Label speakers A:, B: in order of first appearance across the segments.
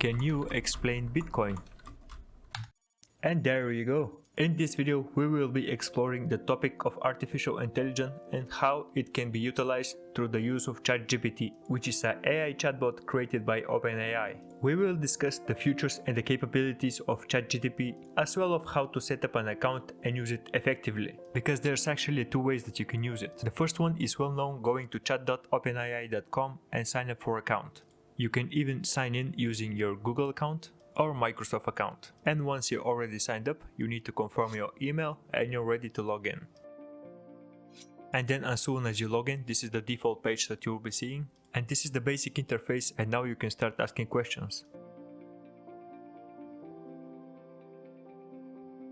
A: Can you explain Bitcoin? And there you go. In this video, we will be exploring the topic of artificial intelligence and how it can be utilized through the use of Chat GPT, which is an AI chatbot created by OpenAI. We will discuss the features and the capabilities of Chat GPT, as well as how to set up an account and use it effectively. Because there's actually two ways that you can use it. The first one is well known, going to chat.openai.com and sign up for an account. You can even sign in using your Google account or Microsoft account. And once you're already signed up, you need to confirm your email and you're ready to log in. And then as soon as you log in, this is the default page that you'll be seeing. And this is the basic interface, and now you can start asking questions.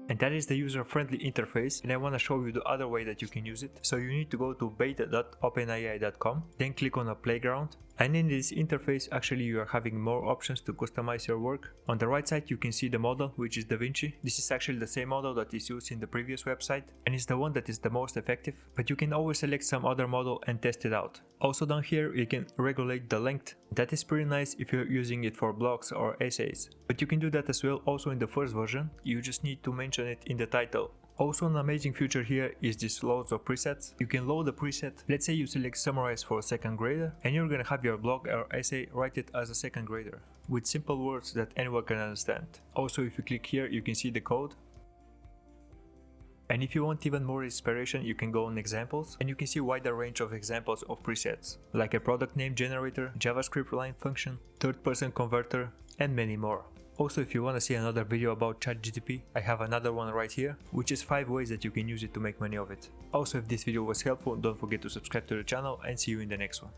A: And that is the user-friendly interface, and I want to show you the other way that you can use it. So you need to go to beta.openai.com, then click on a playground, and in this interface actually you are having more options to customize your work. On the right side you can see the model, which is DaVinci. This is actually the same model that is used in the previous website, and it's the one that is the most effective, but you can always select some other model and test it out. Also down here you can regulate the length. That is pretty nice if you're using it for blogs or essays, but you can do that as well also in the first version. You just need to mention it in the title. Also, an amazing feature here is this loads of presets. You can load a preset. Let's say you select summarize for a second grader, and you're gonna have your blog or essay write it as a second grader with simple words that anyone can understand. Also, if you click here, you can see the code. And if you want even more inspiration, you can go on examples, and you can see wider range of examples of presets, like a product name generator, JavaScript line function, third-person converter, and many more. Also, if you want to see another video about ChatGPT, I have another one right here, which is 5 ways that you can use it to make money of it. Also, if this video was helpful, don't forget to subscribe to the channel, and see you in the next one.